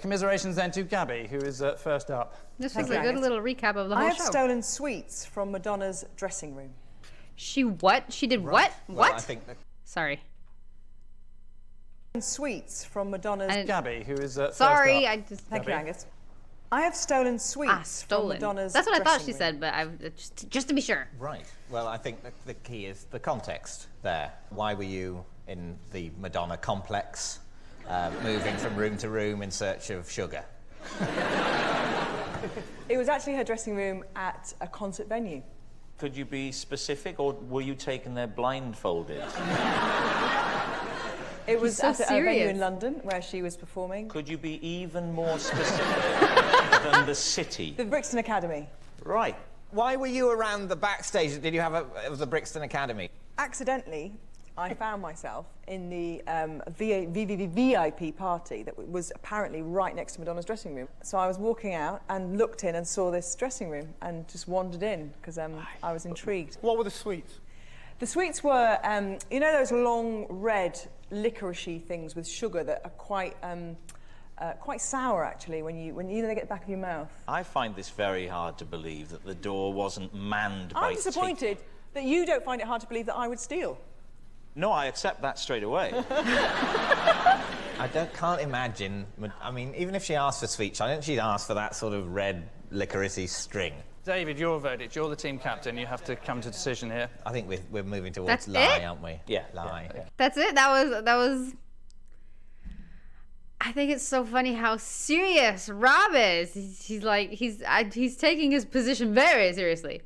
Commiserations then to Gabby, who is first up. This was a good little recap of the whole show. I have stolen sweets from Madonna's dressing room. She what? She did what? Well, what? I think Sorry. Sweets from Madonna's... Gabby, who is first Sorry, up. I just... Thank you, Angus. I have stolen sweets from Madonna's That's what I thought she dressing room. said, but just to be sure. Right. Well, I think the key is the context there. Why were you in the Madonna complex, moving from room to room in search of sugar? It was actually her dressing room at a concert venue. Could you be specific, or were you taken there blindfolded? It was so at a venue serious. in London where she was performing. Could you be even more specific than the city? The Brixton Academy. Right. Why were you around the backstage? Did you have it was the Brixton Academy? Accidentally, I found myself in the VIP party that was apparently right next to Madonna's dressing room. So I was walking out and looked in and saw this dressing room and just wandered in because I was intrigued. What were the sweets? The sweets were, you know those long red licoricey things with sugar that are quite sour actually when you they get the back of your mouth. I find this very hard to believe that the door wasn't manned by... I'm disappointed that you don't find it hard to believe that I would steal. No, I accept that straight away. I can't imagine. I mean, even if she asked for sweets, I don't think she'd ask for that sort of red licoricey string. David, your verdict. You're the team captain. You have to come to a decision here. I think we're moving towards That's lie, it? aren't we? Yeah. Lie. Yeah. That's it? That was... I think it's so funny how serious Rob is. He's taking his position very seriously.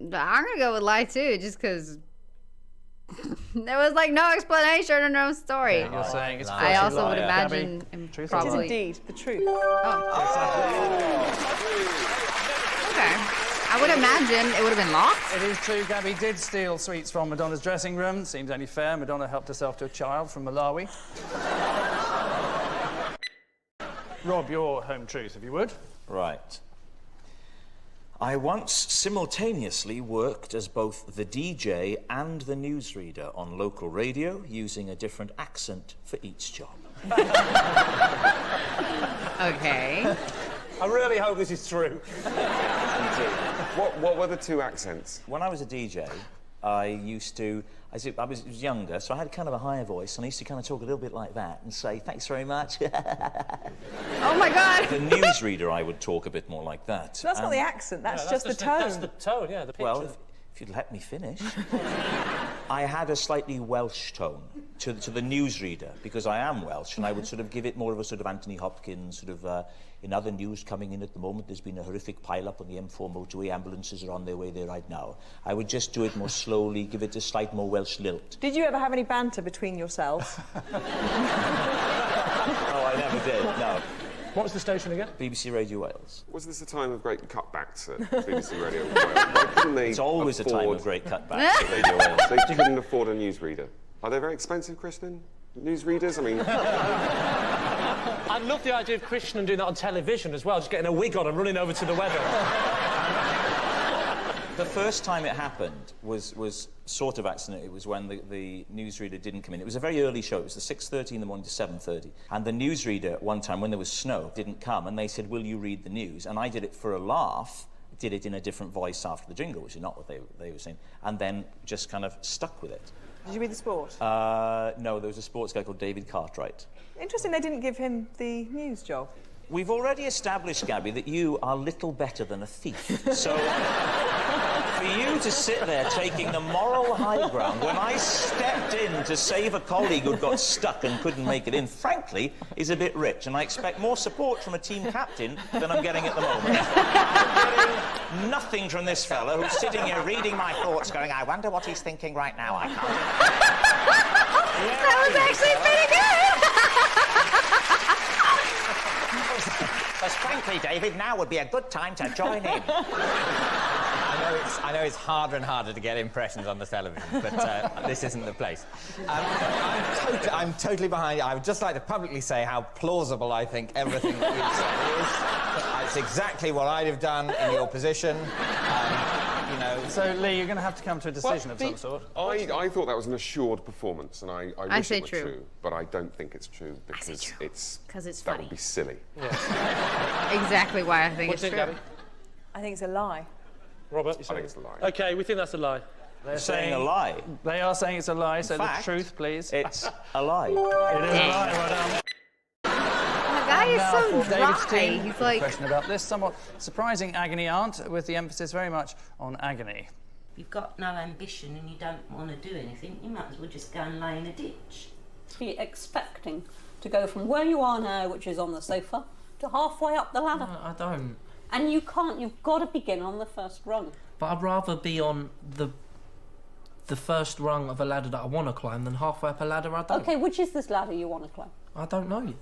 But I'm gonna go with lie too, just because there was like no explanation or no story. You're saying it's I also would lie. imagine Gabby, him truth or It is probably. indeed the truth. Okay. I would imagine it would have been locked. It is true, Gabby did steal sweets from Madonna's dressing room. Seems only fair. Madonna helped herself to a child from Malawi. Rob, your home truth, if you would. Right. I once simultaneously worked as both the DJ and the newsreader on local radio, using a different accent for each job. Okay. I really hope this is true. What were the two accents? When I was a DJ, I was younger, so I had kind of a higher voice, and I used to kind of talk a little bit like that and say, thanks very much. Oh my God. The newsreader, I would talk a bit more like that. So that's not the accent, that's just the tone. That's the tone, yeah, the pitch. Well, if you'd let me finish. I had a slightly Welsh tone to the newsreader, because I am Welsh, and I would sort of give it more of a sort of Anthony Hopkins, sort of, in other news coming in at the moment, there's been a horrific pile-up on the M4 motorway, ambulances are on their way there right now. I would just do it more slowly, give it a slight more Welsh lilt. Did you ever have any banter between yourselves? No, I never did, no. What was the station again? BBC Radio Wales. Was this a time of great cutbacks at BBC Radio Wales? Why couldn't they It's always a time afford... of great cutbacks at Radio Wales. They couldn't afford a newsreader. Are they very expensive, Kristen? Newsreaders? I mean... I love the idea of Christian doing that on television as well, just getting a wig on and running over to the weather. The first time it happened was sort of accident. It was when the newsreader didn't come in. It was a very early show. It was the 6:30 in the morning to 7:30. And the newsreader, one time when there was snow, didn't come. And they said, will you read the news? And I did it for a laugh, did it in a different voice after the jingle, which is not what they were saying, and then just kind of stuck with it. Did you read the sport? No, there was a sports guy called David Cartwright. Interesting they didn't give him the news job. We've already established, Gabby, that you are little better than a thief. So, for you to sit there taking the moral high ground when I stepped in to save a colleague who got stuck and couldn't make it in, frankly, is a bit rich. And I expect more support from a team captain than I'm getting at the moment. I'm getting nothing from this fella who's sitting here reading my thoughts going, I wonder what he's thinking right now. I can't. That was actually pretty good. Because frankly, David, now would be a good time to join in. I know it's harder and harder to get impressions on the television, but this isn't the place. I'm totally behind you. I would just like to publicly say how plausible I think everything that you've said is. It's exactly what I'd have done in your position. You know, So, Lee, you're going to have to come to a decision of some sort. I thought that was an assured performance, and I wish say it were true. true, but I don't think it's true because say true. Because it's that funny. would be silly. Exactly why I think What do it's you true. think, Gabby? I think it's a lie. Robert, you I saying? think it's a lie. OK, we think that's a lie. They're Saying a lie. They are saying it's a lie, so fact, the truth, please. It's a lie. It is a lie, well done. The guy is Now so for David's dry. team, He's a like, question about this somewhat surprising agony aunt, with the emphasis very much on agony. You've got no ambition and you don't want to do anything, you might as well just go and lay in a ditch. Be expecting to go from where you are now, which is on the sofa, to halfway up the ladder. No, I don't. And you can't, you've got to begin on the first rung. But I'd rather be on the first rung of a ladder that I want to climb than halfway up a ladder I don't. Okay, which is this ladder you want to climb? I don't know.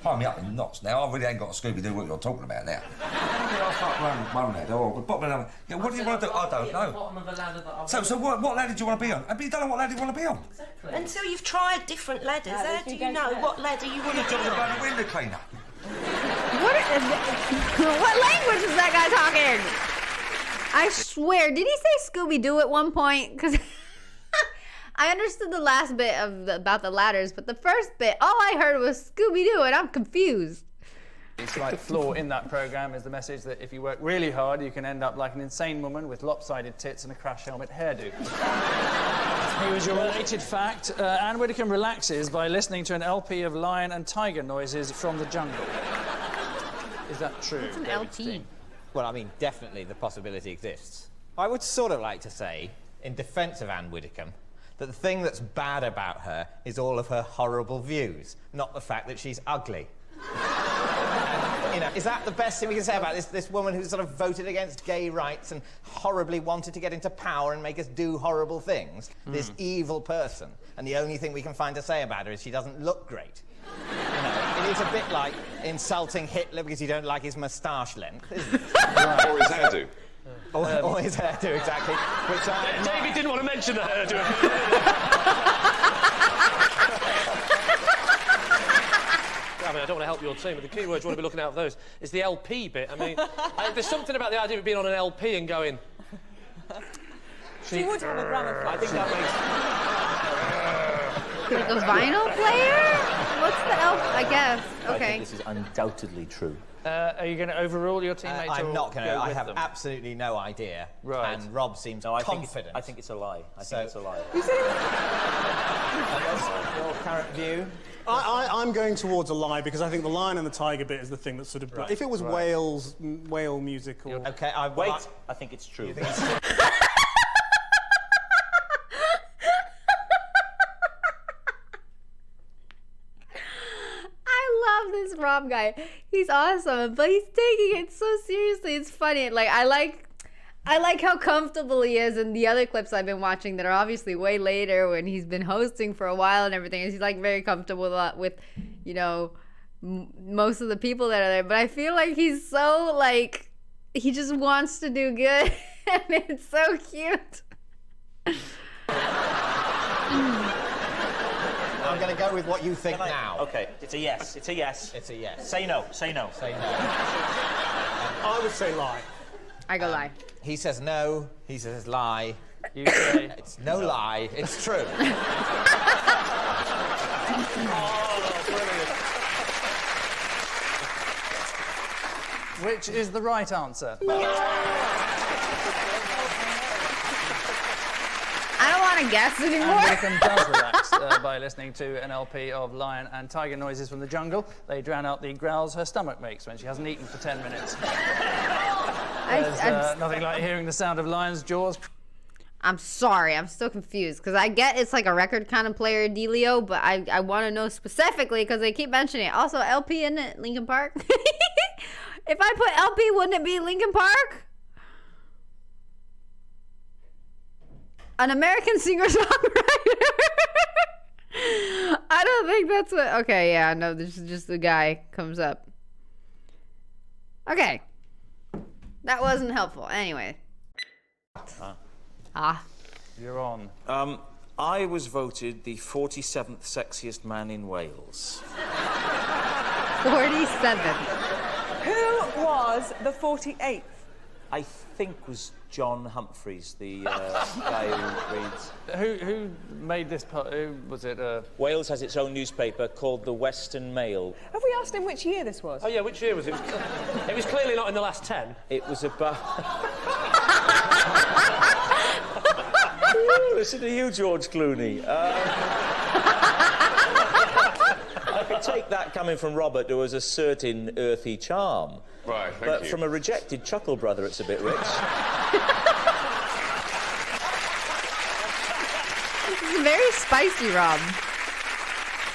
Tie me up in knots now. I really ain't got a Scooby-Doo what you're talking about now. I'll start running one ladder or the bottom of another. Yeah, what do you want to do? I don't know. Bottom of a ladder that I So what ladder do you want to be on? I mean, you don't know what ladder you want to be on. Exactly. Until you've tried different ladders, how do you know what ladder you want to You're be talking on? about the window cleaner. what language is that guy talking? I swear, did he say Scooby-Doo at one point? Because I understood the last bit about the ladders, but the first bit, all I heard was Scooby-Doo, and I'm confused. The slight flaw in that programme is the message that if you work really hard, you can end up like an insane woman with lopsided tits and a crash helmet hairdo. Here is your related fact. Anne Widdecombe relaxes by listening to an LP of lion and tiger noises from the jungle. Is that true? It's an David's LP. team? Well, I mean, definitely the possibility exists. I would sort of like to say, in defence of Anne Widdecombe, that the thing that's bad about her is all of her horrible views, not the fact that she's ugly. You know, is that the best thing we can say about this woman who's sort of voted against gay rights and horribly wanted to get into power and make us do horrible things? This evil person. And the only thing we can find to say about her is she doesn't look great. You know, it is a bit like insulting Hitler because you don't like his moustache length, isn't it? Or his hairdo. Or his hairdo, exactly. Which David didn't want to mention the hairdo. I mean, I don't want to help your team, but the key words you want to be looking out for those is the LP bit. I mean, there's something about the idea of being on an LP and going... She would have a gramophone. I think that makes... Like a vinyl player? What's the elf? I guess. I Okay. think this is undoubtedly true. Are you going to overrule your teammates? I'm or not going to. go I with have them? absolutely no idea. Right. And Rob seems confident. I think it's a lie. I think it's a lie. Your current view? I'm going towards a lie because I think the lion and the tiger bit is the thing that's sort of... If it was whale music or... Okay, Wait, I think it's true. I love this Rob guy. He's awesome, but he's taking it so seriously. It's funny. Like I like how comfortable he is in the other clips I've been watching that are obviously way later when he's been hosting for a while and everything. And he's like very comfortable with, you know, most of the people that are there. But I feel like he's so like he just wants to do good, and it's so cute. I'm going to go with what you think now. Okay, it's a yes. It's a yes. It's a yes. Say no. Say no. Say no. I would say lie. I go lie. He says no. He says lie. You say... It's no lie. It's true. Which is the right answer? I don't want to guess anymore. Anne Widdecombe does relax by listening to an LP of lion and tiger noises from the jungle. They drown out the growls her stomach makes when she hasn't eaten for 10 minutes. There's nothing like hearing the sound of lions' jaws. I'm sorry, I'm still confused because I get it's like a record kind of player dealio, but I want to know specifically because they keep mentioning it. Also, LP in it, Linkin Park. If I put LP, wouldn't it be Linkin Park? An American singer-songwriter. I don't think that's what... Okay, yeah, no, this is just the guy comes up. Okay. That wasn't helpful. Anyway. You're on. I was voted the 47th sexiest man in Wales. 47. Who was the 48th I think was John Humphreys, the guy who reads. Who made this part? Who was it? Wales has its own newspaper called the Western Mail. Have we asked him which year this was? Oh, yeah, which year was it? It was clearly not in the last 10. It was about... Listen to you, George Clooney. I could take that coming from Robert to as a certain earthy charm. Right, thank But you. from a rejected Chuckle Brother, it's a bit rich. This is very spicy, Rob.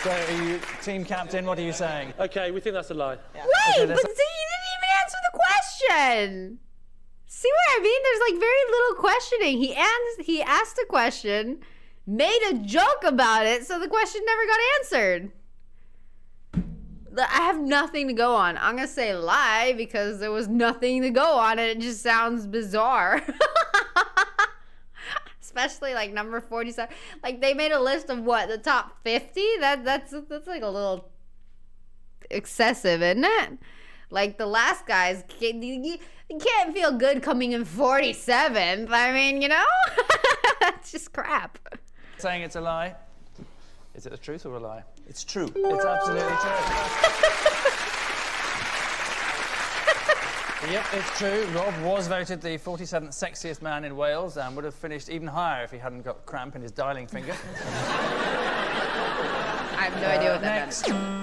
So, are you team captain? What are you saying? OK, we think that's a lie. Wait, but see, you didn't even answer the question. See what I mean? There's like very little questioning. He asked a question, made a joke about it, so the question never got answered. I have nothing to go on. I'm gonna say lie because there was nothing to go on and it just sounds bizarre. Especially like number 47. Like they made a list of what, the top 50? That's like a little excessive, isn't it? Like the last guy's, you can't feel good coming in 47th. I mean, you know, it's just crap. Saying it's a lie. Is it the truth or a lie? It's true. It's absolutely true. Yep, it's true. Rob was voted the 47th sexiest man in Wales and would have finished even higher if he hadn't got cramp in his dialing finger. I have no idea what that meant.